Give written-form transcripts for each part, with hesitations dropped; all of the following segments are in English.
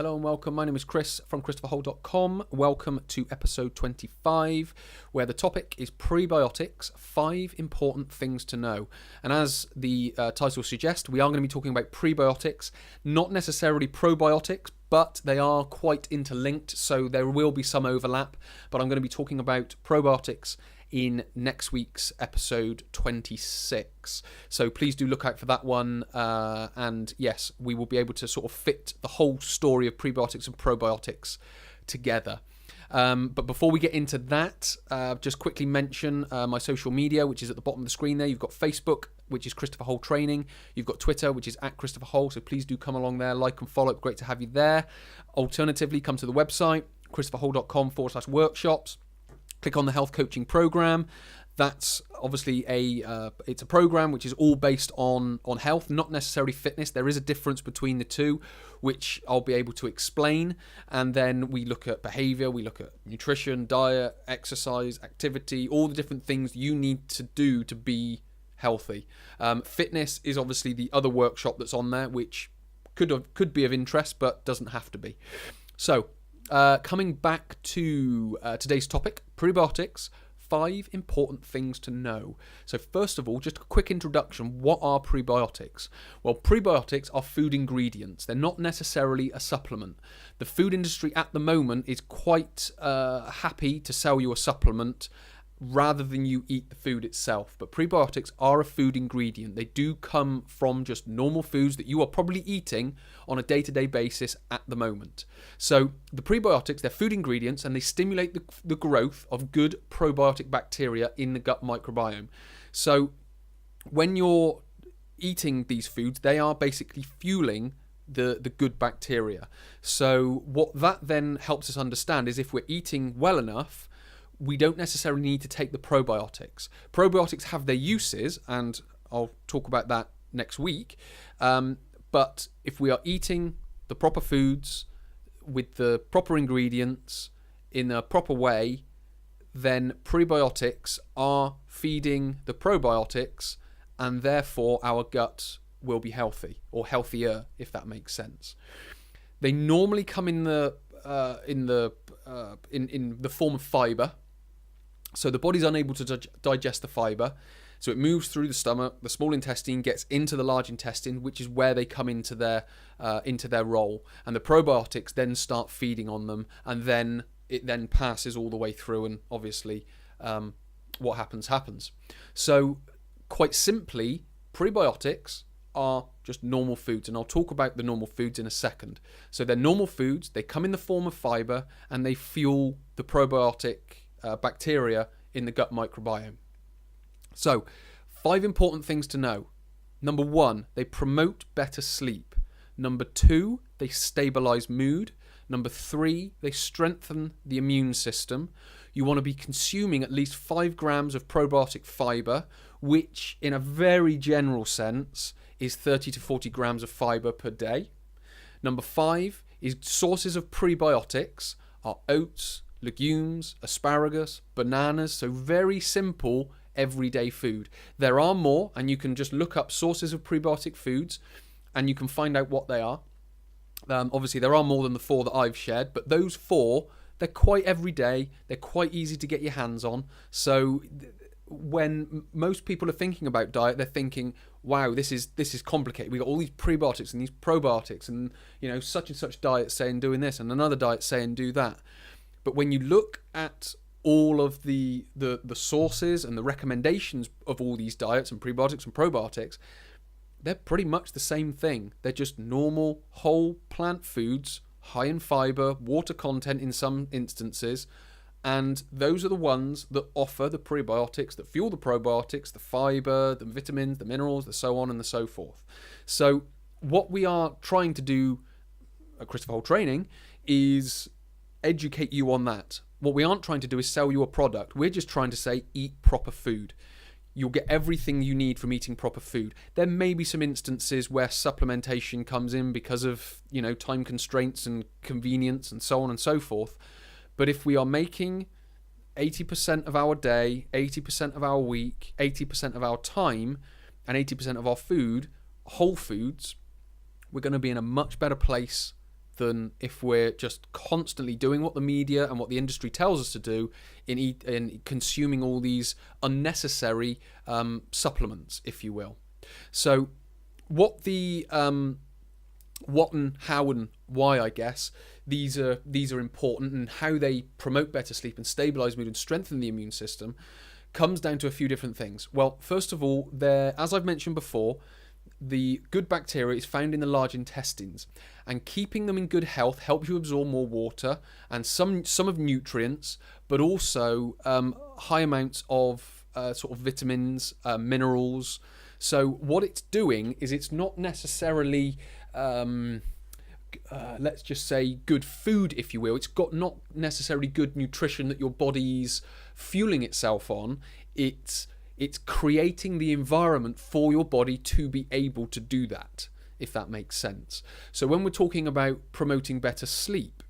Hello and welcome. My name is Chris from ChristopherHole.com. Welcome to episode 25, where the topic is prebiotics, 5 important things to know. And as the title suggests, we are going to be talking about prebiotics, not necessarily probiotics, but they are quite interlinked, so there will be some overlap. But I'm going to be talking about probiotics in next week's episode 26. So please do look out for that one. And yes, we will be able to sort of fit the whole story of prebiotics and probiotics together. But before we get into that, just quickly mention my social media, which is at the bottom of the screen there. You've got Facebook, which is Christopher Hole Training. You've got Twitter, which is at Christopher Hole. So please do come along there, like and follow. It's great to have you there. Alternatively, come to the website, christopherhole.com/workshops. Click on the health coaching program. That's obviously it's a program which is all based on health, not necessarily fitness. There is a difference between the two, which I'll be able to explain. And then we look at behavior, we look at nutrition, diet, exercise, activity, all the different things you need to do to be healthy. Fitness is obviously the other workshop that's on there, which could be of interest, but doesn't have to be. So, coming back to today's topic, prebiotics, 5 important things to know. So first of all, just a quick introduction. What are prebiotics? Well, prebiotics are food ingredients. They're not necessarily a supplement. The food industry at the moment is quite happy to sell you a supplement rather than you eat the food itself. But prebiotics are a food ingredient. They do come from just normal foods that you are probably eating on a day-to-day basis at the moment. So the prebiotics, they're food ingredients, and they stimulate the growth of good probiotic bacteria in the gut microbiome. So when you're eating these foods, they are basically fueling the good bacteria. So what that then helps us understand is if we're eating well enough, we don't necessarily need to take the probiotics. Probiotics have their uses, and I'll talk about that next week. But if we are eating the proper foods with the proper ingredients in a proper way, then prebiotics are feeding the probiotics, and therefore our gut will be healthy, or healthier, if that makes sense. They normally come in the form of fibre. So the body's unable to digest the fibre, so it moves through the stomach, the small intestine gets into the large intestine, which is where they come into their role, and the probiotics then start feeding on them, and then it then passes all the way through, and obviously what happens. So quite simply, prebiotics are just normal foods, and I'll talk about the normal foods in a second. So they're normal foods, they come in the form of fibre, and they fuel the probiotic bacteria in the gut microbiome. So 5 important things to know. Number 1, they promote better sleep. Number 2, they stabilise mood. Number 3, they strengthen the immune system. You want to be consuming at least 5 grams of probiotic fibre, which in a very general sense is 30 to 40 grams of fibre per day. Number 5 is sources of prebiotics are oats, legumes, asparagus, bananas, so very simple everyday food. There are more, and you can just look up sources of prebiotic foods and you can find out what they are. Obviously there are more than the 4 that I've shared, but those 4, they're quite everyday, they're quite easy to get your hands on. So when most people are thinking about diet, they're thinking, wow, this is complicated. We've got all these prebiotics and these probiotics, and such and such diet saying doing this, and another diet saying do that. But when you look at all of the sources and the recommendations of all these diets and prebiotics and probiotics, they're pretty much the same thing. They're just normal whole plant foods, high in fibre, water content in some instances, and those are the ones that offer the prebiotics, that fuel the probiotics, the fibre, the vitamins, the minerals, the so on and the so forth. So what we are trying to do at Christopher Hole Training is educate you on that. What we aren't trying to do is sell you a product. We're just trying to say eat proper food. You'll get everything you need from eating proper food. There may be some instances where supplementation comes in because of, time constraints and convenience and so on and so forth. But if we are making 80% of our day, 80% of our week, 80% of our time, and 80% of our food, whole foods, we're going to be in a much better place than if we're just constantly doing what the media and what the industry tells us to do in consuming all these unnecessary supplements, if you will. So what and how and why, I guess, these are important, and how they promote better sleep and stabilize mood and strengthen the immune system comes down to a few different things. Well, first of all, as I've mentioned before, the good bacteria is found in the large intestines, and keeping them in good health helps you absorb more water and some of nutrients, but also high amounts of sort of vitamins, minerals. So what it's doing is it's not necessarily let's just say good food, if you will. It's got not necessarily good nutrition that your body's fueling itself on. It's creating the environment for your body to be able to do that, if that makes sense. So when we're talking about promoting better sleep,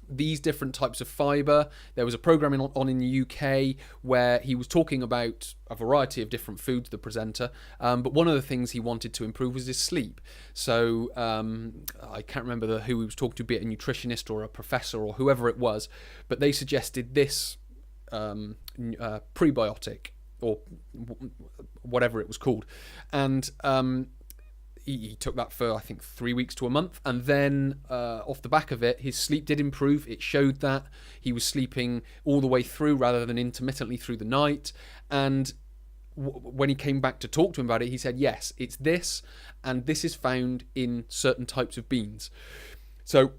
these different types of fibre, there was a programme on in the UK where he was talking about a variety of different foods, the presenter, but one of the things he wanted to improve was his sleep. So I can't remember who he was talking to, be it a nutritionist or a professor or whoever it was, but they suggested this prebiotic, or whatever it was called, and he took that for, I think, 3 weeks to a month, and then off the back of it, his sleep did improve. It showed that he was sleeping all the way through rather than intermittently through the night. And when he came back to talk to him about it, he said, yes, it's this, and this is found in certain types of beans. So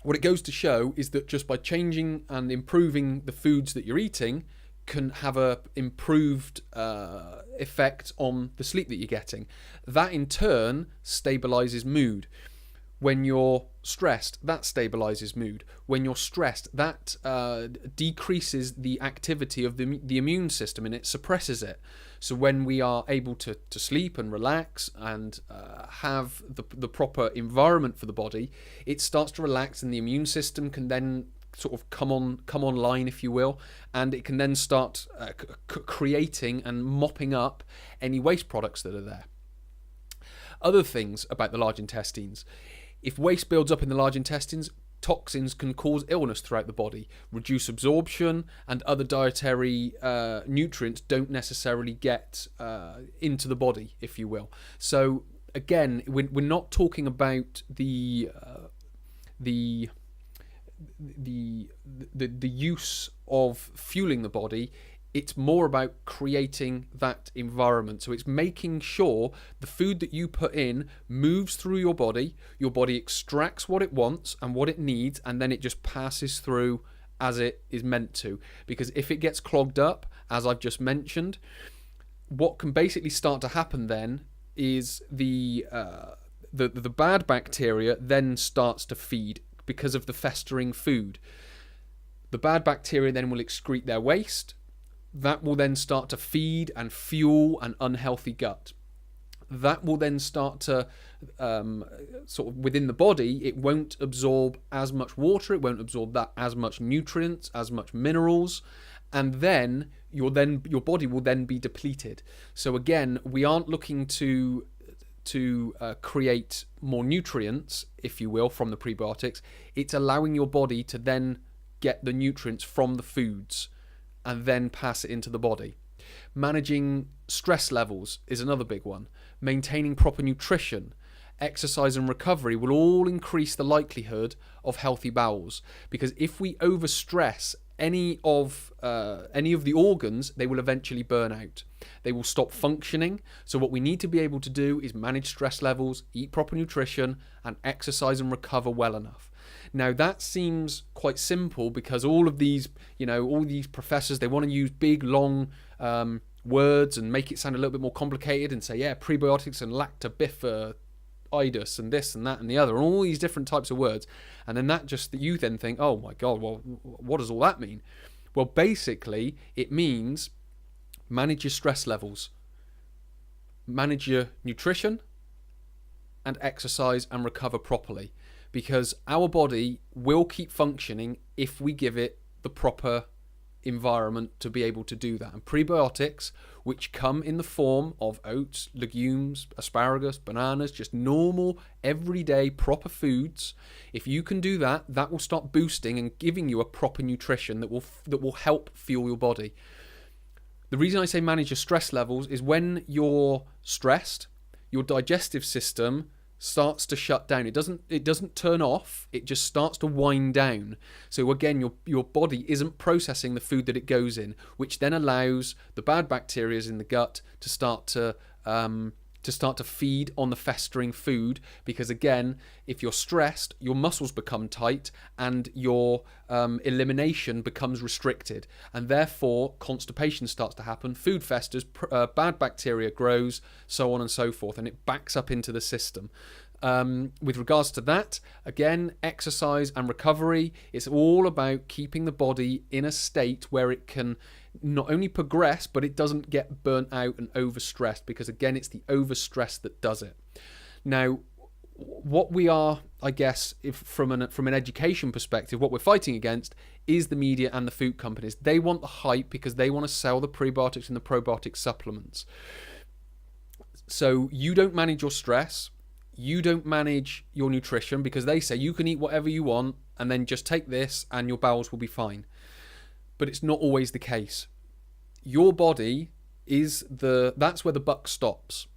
what it goes to show is that just by changing and improving the foods that you're eating can have a improved effect on the sleep that you're getting. That in turn stabilizes mood. When you're stressed, that stabilizes mood. When you're stressed, that decreases the activity of the immune system, and it suppresses it. So when we are able to sleep and relax and have the proper environment for the body, it starts to relax, and the immune system can then sort of come online, if you will, and it can then start creating and mopping up any waste products that are there. Other things about the large intestines: if waste builds up in the large intestines, toxins can cause illness throughout the body, reduce absorption, and other dietary nutrients don't necessarily get into the body, if you will. So again, we're not talking about the use of fueling the body. It's more about creating that environment. So it's making sure the food that you put in moves through your body extracts what it wants and what it needs, and then it just passes through as it is meant to. Because if it gets clogged up, as I've just mentioned, what can basically start to happen then is the bad bacteria then starts to feed because of the festering food. The bad bacteria then will excrete their waste. That will then start to feed and fuel an unhealthy gut. That will then start to sort of within the body, it won't absorb as much water, it won't absorb that as much nutrients, as much minerals, and then your body will then be depleted. So again, we aren't looking to create more nutrients, if you will, from the prebiotics. It's allowing your body to then get the nutrients from the foods and then pass it into the body. Managing stress levels is another big one. Maintaining proper nutrition, exercise and recovery will all increase the likelihood of healthy bowels, because if we overstress any of the organs, they will eventually burn out. They will stop functioning. So what we need to be able to do is manage stress levels, eat proper nutrition, and exercise and recover well enough. Now that seems quite simple, because all these professors, they want to use big long words and make it sound a little bit more complicated and say, yeah, prebiotics and lactobifidus and this and that and the other, and all these different types of words. And then you then think, oh my God, well, what does all that mean? Well, basically, it means manage your stress levels, manage your nutrition, and exercise and recover properly. Because our body will keep functioning if we give it the proper environment to be able to do that. And prebiotics, which come in the form of oats, legumes, asparagus, bananas, just normal, everyday, proper foods, if you can do that, that will start boosting and giving you a proper nutrition that will help fuel your body. The reason I say manage your stress levels is when you're stressed, your digestive system starts to shut down. It doesn't turn off, it just starts to wind down. So again, your body isn't processing the food that it goes in, which then allows the bad bacteria in the gut to start to feed on the festering food, because again, if you're stressed, your muscles become tight and your elimination becomes restricted, and therefore constipation starts to happen, food festers, bad bacteria grows, so on and so forth, and it backs up into the system. With regards to that, again, exercise and recovery, it's all about keeping the body in a state where it can not only progress, but it doesn't get burnt out and overstressed, because again, it's the overstress that does it. Now, what we are, I guess, if from an education perspective, what we're fighting against is the media and the food companies. They want the hype because they want to sell the prebiotics and the probiotic supplements. So you don't manage your stress, you don't manage your nutrition, because they say you can eat whatever you want and then just take this and your bowels will be fine. But it's not always the case. Your body that's where the buck stops.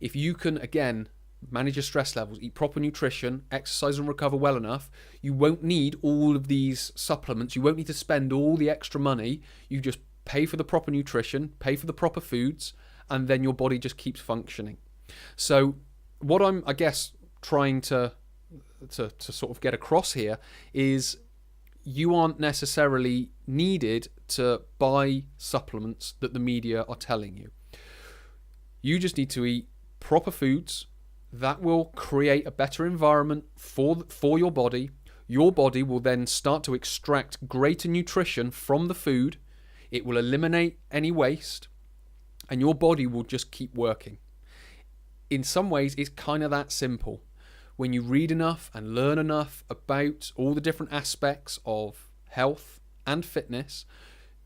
If you can, again, manage your stress levels, eat proper nutrition, exercise and recover well enough, you won't need all of these supplements. You won't need to spend all the extra money. You just pay for the proper nutrition, pay for the proper foods, and then your body just keeps functioning. So what I'm, I guess, trying to sort of get across here is you aren't necessarily needed to buy supplements that the media are telling you. You just need to eat proper foods that will create a better environment for your body. Your body will then start to extract greater nutrition from the food. It will eliminate any waste, and your body will just keep working. In some ways, it's kind of that simple. When you read enough and learn enough about all the different aspects of health and fitness,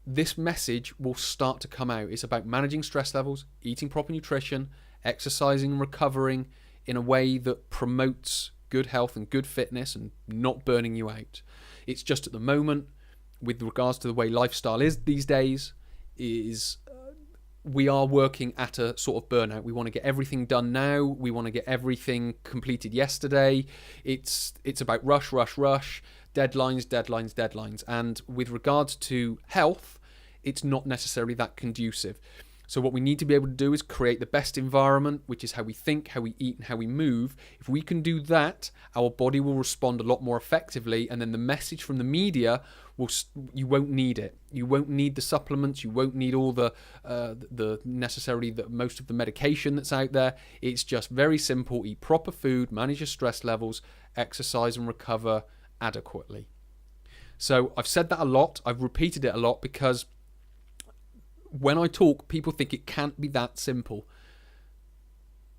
this message will start to come out. It's about managing stress levels, eating proper nutrition, exercising and recovering in a way that promotes good health and good fitness and not burning you out. It's just at the moment, with regards to the way lifestyle is these days, we are working at a sort of burnout. We want to get everything done now. We want to get everything completed yesterday. It's about rush, deadlines. And with regards to health, it's not necessarily that conducive. So what we need to be able to do is create the best environment, which is how we think, how we eat, and how we move. If we can do that, our body will respond a lot more effectively, and then the message from the media you won't need it. You won't need the supplements. You won't need all the most of the medication that's out there. It's just very simple: eat proper food, manage your stress levels, exercise, and recover adequately. So I've said that a lot. I've repeated it a lot because when I talk, people think it can't be that simple.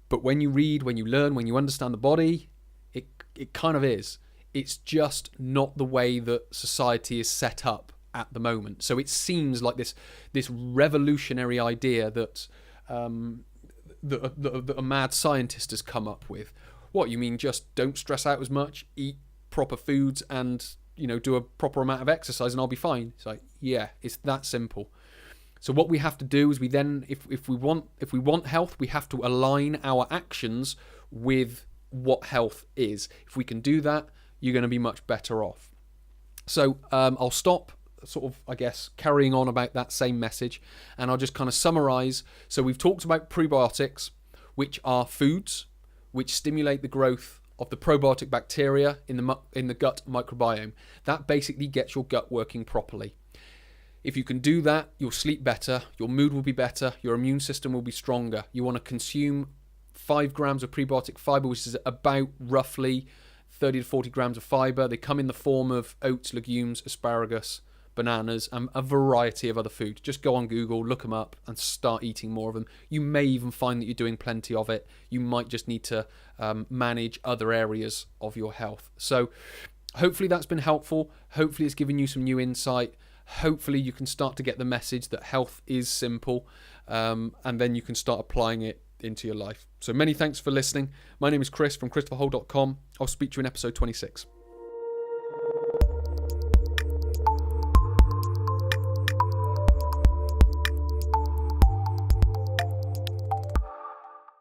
But when you read, when you learn, when you understand the body, it kind of is. It's just not the way that society is set up at the moment. So it seems like this revolutionary idea that a mad scientist has come up with. What, you mean just don't stress out as much, eat proper foods, and do a proper amount of exercise and I'll be fine? It's like, yeah, it's that simple. So what we have to do is if we want health, we have to align our actions with what health is. If we can do that, you're going to be much better off. So I'll stop sort of, I guess, carrying on about that same message, and I'll just kind of summarize. So we've talked about prebiotics, which are foods which stimulate the growth of the probiotic bacteria in the gut microbiome. That basically gets your gut working properly. If you can do that, you'll sleep better, your mood will be better, your immune system will be stronger. You want to consume 5 grams of prebiotic fibre, which is about roughly 30 to 40 grams of fibre. They come in the form of oats, legumes, asparagus, bananas, and a variety of other foods. Just go on Google, look them up, and start eating more of them. You may even find that you're doing plenty of it. You might just need to manage other areas of your health. So hopefully that's been helpful. Hopefully it's given you some new insight. hopefully you can start to get the message that health is simple, and then you can start applying it into your life. So many thanks for listening. My name is Chris from ChristopherHole.com. I'll speak to you in episode 26.